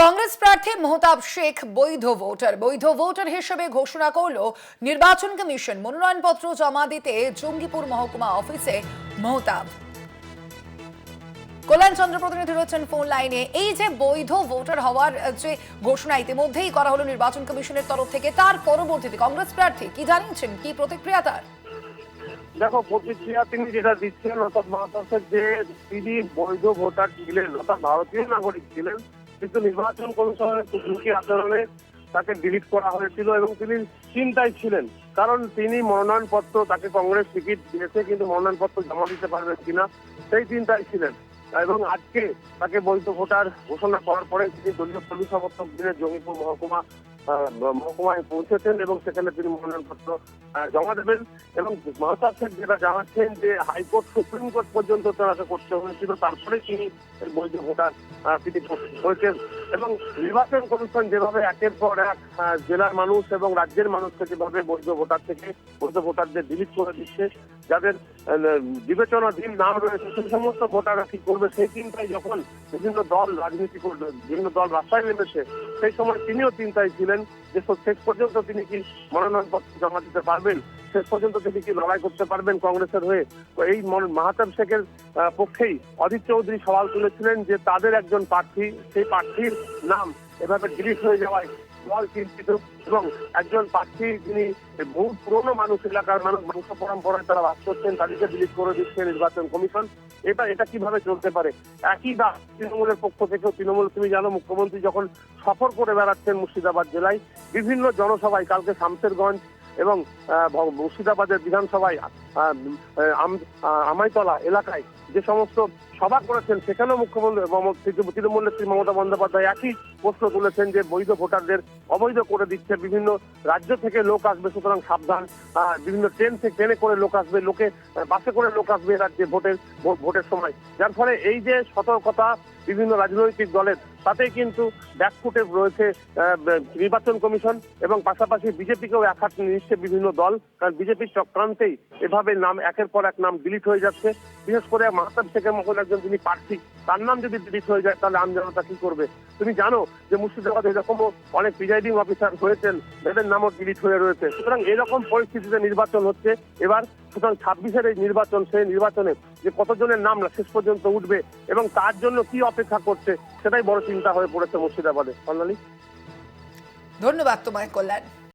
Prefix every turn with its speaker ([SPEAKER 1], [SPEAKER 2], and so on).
[SPEAKER 1] কংগ্রেস প্রার্থী মেহতাব শেখ বৈধ ভোটার হিসেবে ঘোষণা করল নির্বাচন কমিশন। মনোনয়নপত্র জমা দিতে জঙ্গিপুর মহকুমা অফিসে মেহতাব। কল্যাণ চন্দ্র প্রতিনিধি রয়েছেন ফোন লাইনে। এই যে বৈধ ভোটার হওয়ার যে ঘোষণা ইতিমধ্যেই করা হলো নির্বাচন কমিশনের তরফ থেকে, তার পরবর্তীতে কংগ্রেস প্রার্থী কি জানিয়েছেন, কি প্রতিক্রিয়া তার?
[SPEAKER 2] দেখো, প্রতিক্রিয়া তিনি যেটা দিচ্ছেন অর্থাৎ মহারাষ্ট্রের যে তিনি বৈধ ভোটার ছিলেন অর্থাৎ ভারতীয় নাগরিক ছিলেন, কিন্তু নির্বাচন কমিশনের ত্রুটি আচরণে তাকে ডিলিট করা হয়েছিল এবং তিনি চিন্তায় ছিলেন, কারণ তিনি মনোনয়নপত্র, তাকে কংগ্রেস টিকিট দিয়েছে কিন্তু মনোনয়নপত্র জমা দিতে পারবেন কিনা সেই চিন্তায় ছিলেন। এবং আজকে তাকে বৈধ ভোটার ঘোষণা করার পরে তিনি দলীয় কর্মী সমর্থক দিনে জঙ্গিপুর মহকুমায় পৌঁছেছেন এবং সেখানে তিনি মনোনয়নপত্র জমা দেবেন। এবং মেহতাব শেখ যেটা জানাচ্ছেন যে হাইকোর্ট, সুপ্রিম কোর্ট পর্যন্ত তাকে করতে হয়েছিল, তারপরে তিনি বৈধ ভোটার তিনি হয়েছেন। এবং নির্বাচন কমিশন যেভাবে একের পর এক জেলার মানুষ এবং রাজ্যের মানুষকে যেভাবে বৈধ ভোটারদের ডিলিট করে দিচ্ছে, যাদের বিবেচনাধীন নাম রয়েছে সেই সমস্ত ভোটাররা কি করবে সেই চিন্তায় যখন বিভিন্ন দল রাজনীতি করবে, বিভিন্ন দল রাস্তায় নেমেছে, সেই সময় তিনিও চিন্তায় ছিলেন যে শেষ পর্যন্ত তিনি কি মনোনয়নপত্র জমা দিতে পারবেন, শেষ পর্যন্ত তিনি কি লড়াই করতে পারবেন কংগ্রেসের হয়ে। তো এই মেহতাব শেখের পক্ষেই অধীর চৌধুরী সওয়াল তুলেছিলেন যে তাদের একজন প্রার্থী, সেই প্রার্থীর নাম এভাবে ডিলিট হয়ে যাওয়ায় দল চিন্তিত এবং একজন প্রার্থী যিনি বহু পুরনো মানুষ, এলাকার মানুষ, বংশ পরম্পরায় তারা বাস করছেন, তাদেরকে ডিলিট করে দিচ্ছে নির্বাচন কমিশন। এটা কিভাবে চলতে পারে? একই দাম তৃণমূলের পক্ষ থেকেও, তৃণমূল তুমি জানো মুখ্যমন্ত্রী যখন সফর করে বেড়াচ্ছেন মুর্শিদাবাদ জেলায় বিভিন্ন জনসভায়, কালকে শামসেরগঞ্জ এবং মুর্শিদাবাদের বিধানসভায় আমাইতলা এলাকায় যে সমস্ত সভা করেছেন, সেখানেও মুখ্যমন্ত্রী তৃণমূল নেত্রী মমতা বন্দ্যোপাধ্যায় একই প্রশ্ন তুলেছেন যে বৈধ ভোটারদের অবৈধ করে দিচ্ছে, বিভিন্ন রাজ্য থেকে লোক আসবে, সুতরাং সাবধান। বিভিন্ন ট্রেনে করে লোক আসবে, বাসে করে লোক আসবে রাজ্যে ভোটের সময়, যার ফলে এই যে সতর্কতা বিভিন্ন রাজনৈতিক দলের, তাতেই কিন্তু ব্যাকফুটে রয়েছে নির্বাচন কমিশন এবং পাশাপাশি বিজেপিকেও একহাত নিচ্ছে বিভিন্ন দল, কারণ বিজেপির চক্রান্তেই এভাবে নাম একের পর এক নাম ডিলিট হয়ে যাচ্ছে। বিশেষ করে মেহতাব শেখের মতন একজন যিনি প্রার্থী, তার নাম যদি ডিলিট হয়ে যায় তাহলে আমজনতা কি করবে? তুমি জানো যে মুর্শিদাবাদে এরকমও অনেক প্রিজাইডিং অফিসার হয়েছেন, যাদের নামও ডিলিট হয়ে রয়েছে। সুতরাং এরকম পরিস্থিতিতে নির্বাচন হচ্ছে এবার। সুতরাং 26-এর এই নির্বাচন, সেই নির্বাচনে যে কতজনের নাম শেষ পর্যন্ত উঠবে এবং তার জন্য কি অপেক্ষা করছে, সেটাই বড় চিন্তা হয়ে পড়েছে মুর্শিদাবাদে। কল্যাণী,
[SPEAKER 1] ধন্যবাদ তোমায় কল্যাণ।